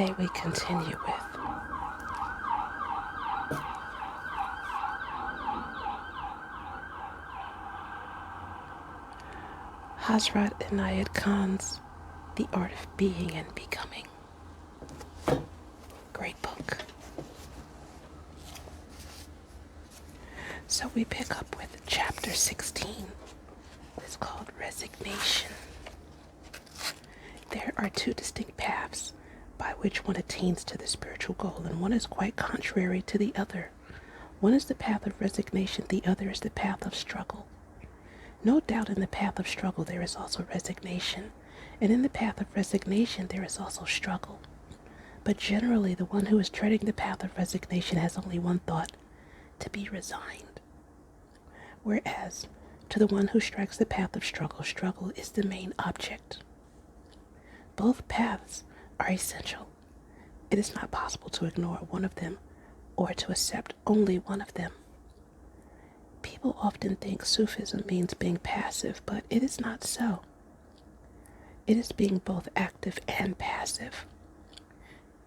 Today we continue with Hazrat Inayat Khan's The Art of Being and Becoming. Great book. So we pick up with chapter 16. It's called Resignation. There are two distinct paths by which one attains to the spiritual goal, and one is quite contrary to the other. One is the path of resignation, the other is the path of struggle. No doubt in the path of struggle there is also resignation, and in the path of resignation there is also struggle. But generally the one who is treading the path of resignation has only one thought: to be resigned. Whereas to the one who strikes the path of struggle, struggle is the main object. Both paths are essential. It is not possible to ignore one of them or to accept only one of them. People often think Sufism means being passive, but it is not so. It is being both active and passive.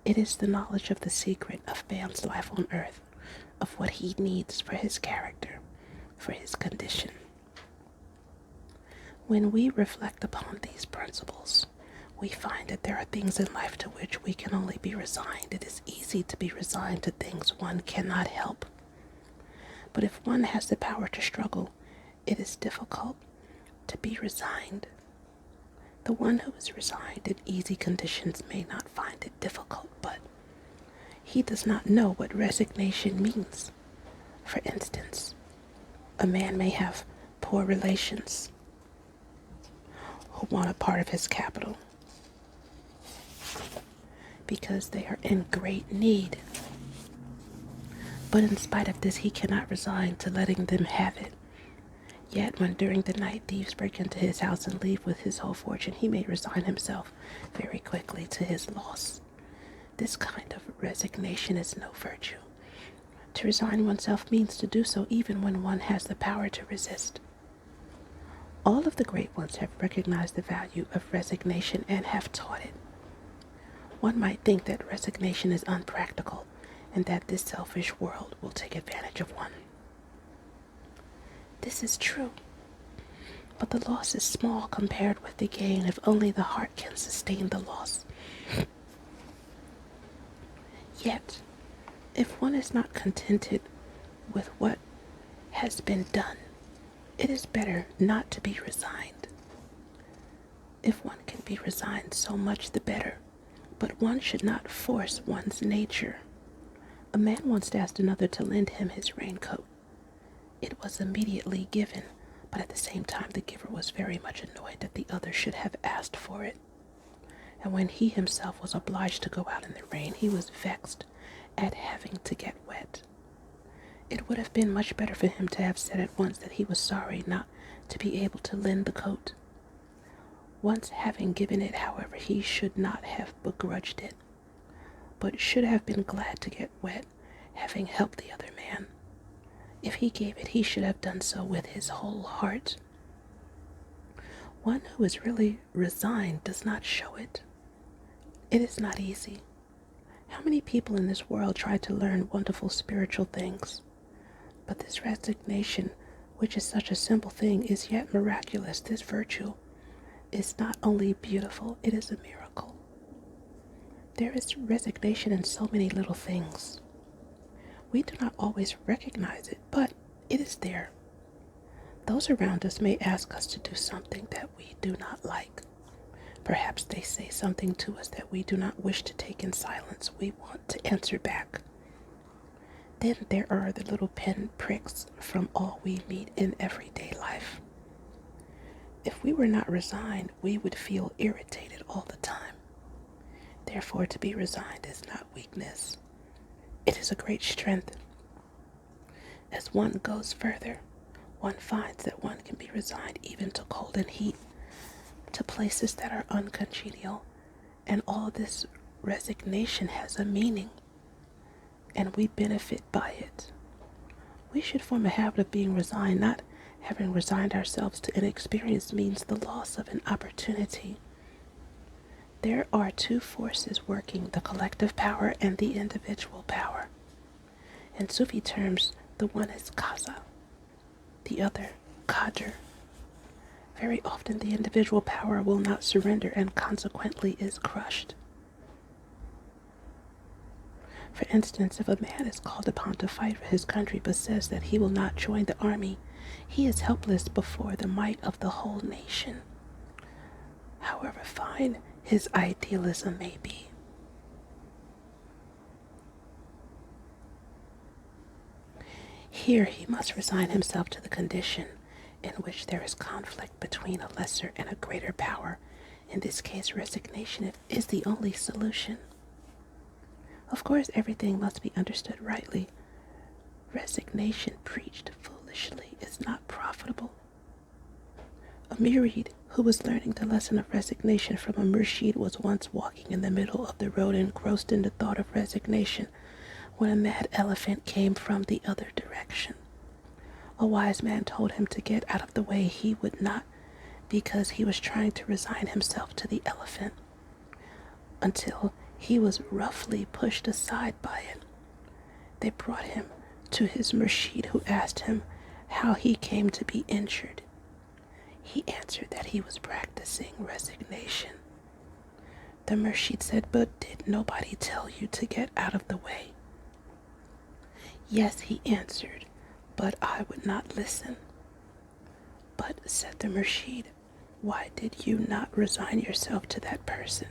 It is the knowledge of the secret of man's life on earth, of what he needs for his character, for his condition. When we reflect upon these principles, we find that there are things in life to which we can only be resigned. It is easy to be resigned to things one cannot help. But if one has the power to struggle, it is difficult to be resigned. The one who is resigned in easy conditions may not find it difficult, but he does not know what resignation means. For instance, a man may have poor relations who want a part of his capital because they are in great need. But in spite of this, he cannot resign to letting them have it. Yet when during the night thieves break into his house and leave with his whole fortune, he may resign himself very quickly to his loss. This kind of resignation is no virtue. To resign oneself means to do so even when one has the power to resist. All of the great ones have recognized the value of resignation and have taught it. One might think that resignation is unpractical and that this selfish world will take advantage of one. This is true, but the loss is small compared with the gain if only the heart can sustain the loss. Yet, if one is not contented with what has been done, it is better not to be resigned. If one can be resigned, so much the better, but one should not force one's nature. A man once asked another to lend him his raincoat. It was immediately given, but at the same time the giver was very much annoyed that the other should have asked for it. And when he himself was obliged to go out in the rain, he was vexed at having to get wet. It would have been much better for him to have said at once that he was sorry not to be able to lend the coat. Once having given it, however, he should not have begrudged it, but should have been glad to get wet, having helped the other man. If he gave it, he should have done so with his whole heart. One who is really resigned does not show it. It is not easy. How many people in this world try to learn wonderful spiritual things? But this resignation, which is such a simple thing, is yet miraculous. This virtue is not only beautiful, it is a miracle. There is resignation in so many little things. We do not always recognize it, but it is there. Those around us may ask us to do something that we do not like. Perhaps they say something to us that we do not wish to take in silence. We want to answer back. Then there are the little pin pricks from all we meet in everyday life. If we were not resigned, we would feel irritated all the time. Therefore, to be resigned is not weakness. It is a great strength. As one goes further, one finds that one can be resigned even to cold and heat, to places that are uncongenial, and all this resignation has a meaning, and we benefit by it. We should form a habit of being resigned. Not having resigned ourselves to inexperience means the loss of an opportunity. There are two forces working, the collective power and the individual power. In Sufi terms, the one is Kaza, the other Qadr. Very often the individual power will not surrender and consequently is crushed. For instance, if a man is called upon to fight for his country but says that he will not join the army, he is helpless before the might of the whole nation, however fine his idealism may be. Here he must resign himself to the condition in which there is conflict between a lesser and a greater power. In this case, resignation is the only solution. Of course, everything must be understood rightly. Resignation preached foolishly is not profitable. A murid who was learning the lesson of resignation from a murshid was once walking in the middle of the road engrossed in the thought of resignation when a mad elephant came from the other direction. A wise man told him to get out of the way. He would not, because he was trying to resign himself to the elephant until he was roughly pushed aside by it. They brought him to his murshid, who asked him how he came to be injured. He answered that he was practicing resignation. The murshid said, "But did nobody tell you to get out of the way?" "Yes," he answered, "but I would not listen." "But," said the murshid, "why did you not resign yourself to that person?"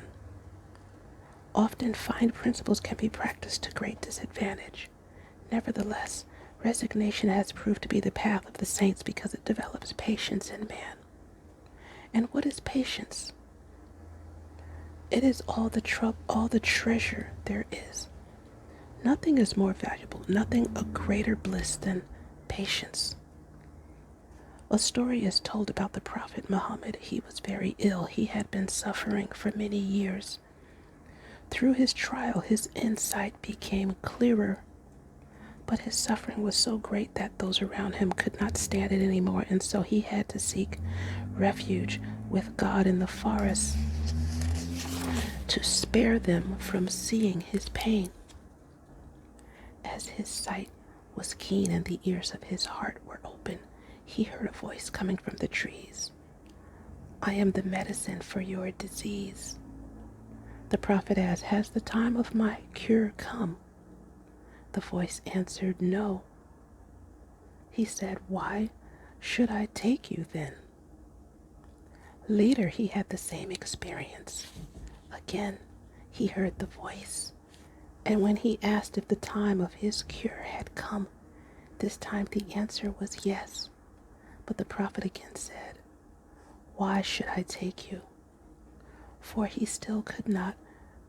Often fine principles can be practiced to great disadvantage. Nevertheless, resignation has proved to be the path of the saints because it develops patience in man. And what is patience? It is all the treasure there is. Nothing is more valuable, nothing a greater bliss than patience. A story is told about the Prophet Muhammad. He was very ill. He had been suffering for many years. Through his trial, his insight became clearer, but his suffering was so great that those around him could not stand it anymore, and so he had to seek refuge with God in the forest to spare them from seeing his pain. As his sight was keen and the ears of his heart were open, he heard a voice coming from the trees. "I am the medicine for your disease." The prophet asked, "Has the time of my cure come?" The voice answered, "No." He said, "Why should I take you then?" Later, he had the same experience. Again, he heard the voice, and when he asked if the time of his cure had come, this time the answer was yes. But the prophet again said, "Why should I take you?" For he still could not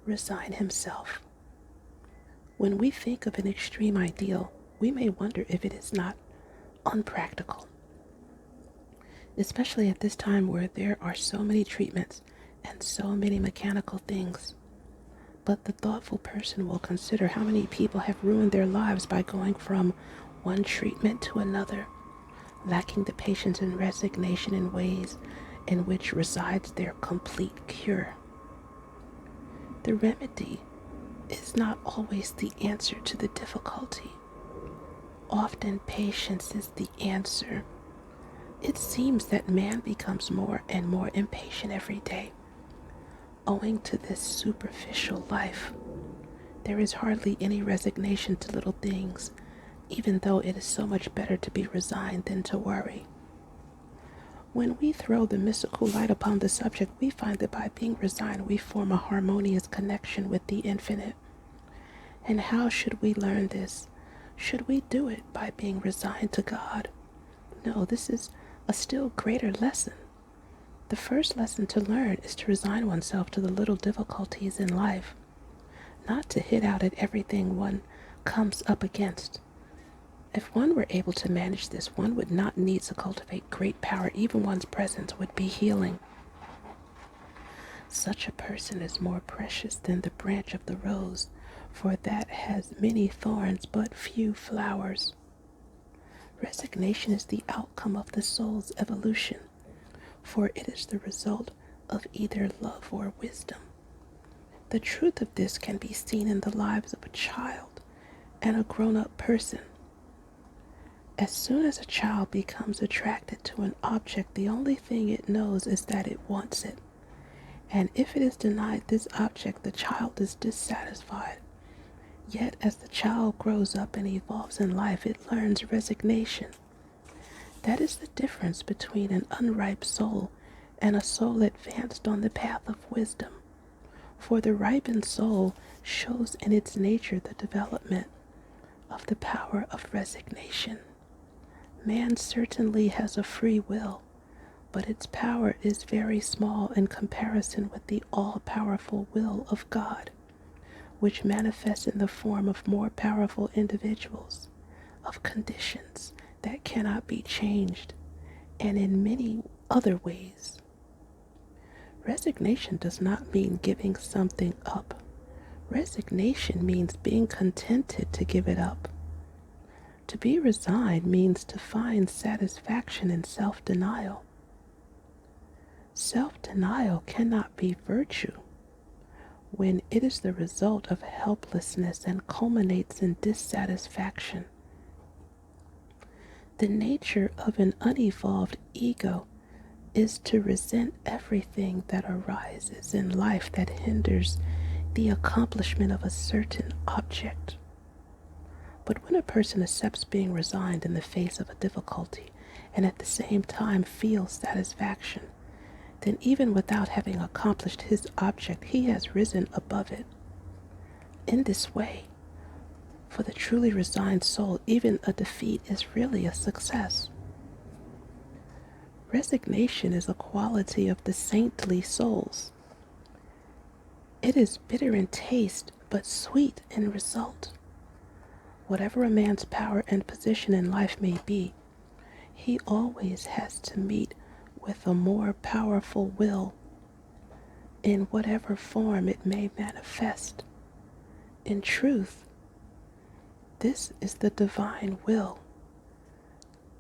resign himself. When we think of an extreme ideal, we may wonder if it is not unpractical, especially at this time where there are so many treatments and so many mechanical things. But the thoughtful person will consider how many people have ruined their lives by going from one treatment to another, lacking the patience and resignation in ways in which resides their complete cure. The remedy is not always the answer to the difficulty. Often patience is the answer. It seems that man becomes more and more impatient every day. Owing to this superficial life, there is hardly any resignation to little things, even though it is so much better to be resigned than to worry. When we throw the mystical light upon the subject, we find that by being resigned, we form a harmonious connection with the infinite. And how should we learn this? Should we do it by being resigned to God? No, this is a still greater lesson. The first lesson to learn is to resign oneself to the little difficulties in life, not to hit out at everything one comes up against. If one were able to manage this, one would not need to cultivate great power. Even one's presence would be healing. Such a person is more precious than the branch of the rose, for that has many thorns but few flowers. Resignation is the outcome of the soul's evolution, for it is the result of either love or wisdom. The truth of this can be seen in the lives of a child and a grown-up person. As soon as a child becomes attracted to an object, the only thing it knows is that it wants it. And if it is denied this object, the child is dissatisfied. Yet as the child grows up and evolves in life, it learns resignation. That is the difference between an unripe soul and a soul advanced on the path of wisdom. For the ripened soul shows in its nature the development of the power of resignation. Man certainly has a free will, but its power is very small in comparison with the all-powerful will of God, which manifests in the form of more powerful individuals, of conditions that cannot be changed, and in many other ways. Resignation does not mean giving something up. Resignation means being contented to give it up. To be resigned means to find satisfaction in self-denial. Self-denial cannot be virtue when it is the result of helplessness and culminates in dissatisfaction. The nature of an unevolved ego is to resent everything that arises in life that hinders the accomplishment of a certain object. But when a person accepts being resigned in the face of a difficulty and at the same time feels satisfaction, then even without having accomplished his object, he has risen above it. In this way, for the truly resigned soul, even a defeat is really a success. Resignation is a quality of the saintly souls. It is bitter in taste, but sweet in result. Whatever a man's power and position in life may be, he always has to meet with a more powerful will, in whatever form it may manifest. In truth, this is the divine will.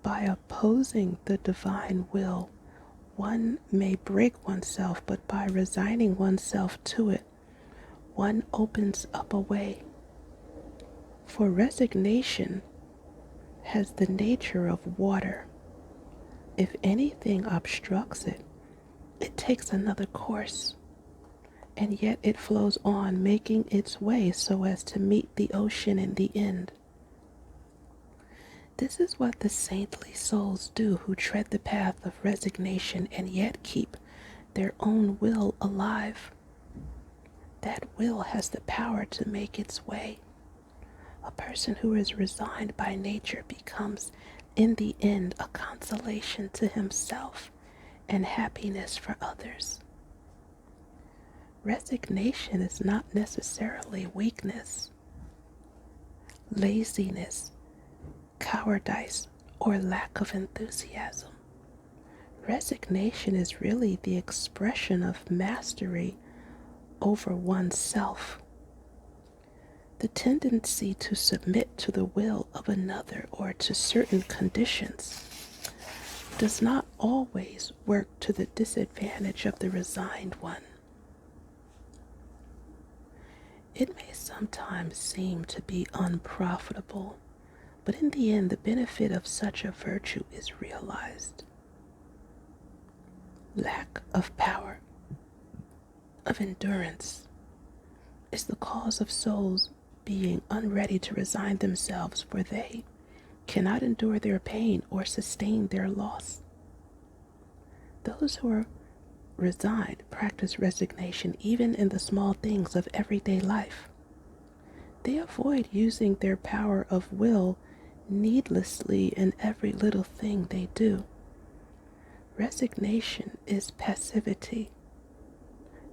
By opposing the divine will, one may break oneself, but by resigning oneself to it, one opens up a way. For resignation has the nature of water. If anything obstructs it, it takes another course, and yet it flows on, making its way so as to meet the ocean in the end. This is what the saintly souls do who tread the path of resignation and yet keep their own will alive. That will has the power to make its way. A person who is resigned by nature becomes, in the end, a consolation to himself and happiness for others. Resignation is not necessarily weakness, laziness, cowardice, or lack of enthusiasm. Resignation is really the expression of mastery over oneself. The tendency to submit to the will of another or to certain conditions does not always work to the disadvantage of the resigned one. It may sometimes seem to be unprofitable, but in the end, the benefit of such a virtue is realized. Lack of power, of endurance, is the cause of souls being unready to resign themselves, for they cannot endure their pain or sustain their loss. Those who are resigned practice resignation even in the small things of everyday life. They avoid using their power of will needlessly in every little thing they do. Resignation is passivity,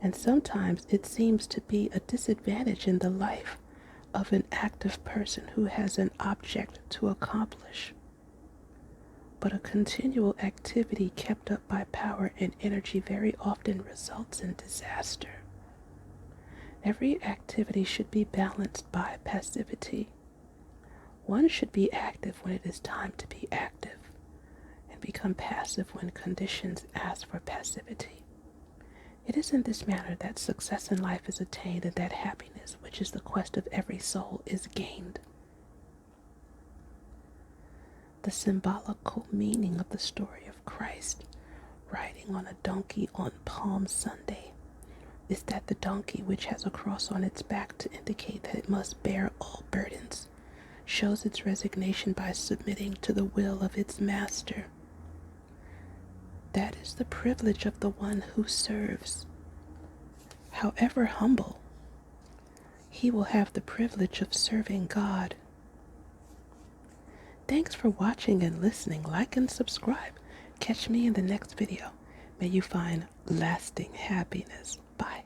and sometimes it seems to be a disadvantage in the life of an active person who has an object to accomplish. But a continual activity kept up by power and energy very often results in disaster. Every activity should be balanced by passivity. One should be active when it is time to be active, and become passive when conditions ask for passivity. It is in this manner that success in life is attained and that happiness, which is the quest of every soul, is gained. The symbolical meaning of the story of Christ riding on a donkey on Palm Sunday is that the donkey, which has a cross on its back to indicate that it must bear all burdens, shows its resignation by submitting to the will of its master. That is the privilege of the one who serves. However humble, he will have the privilege of serving God. Thanks for watching and listening. Like and subscribe. Catch me in the next video. May you find lasting happiness. Bye.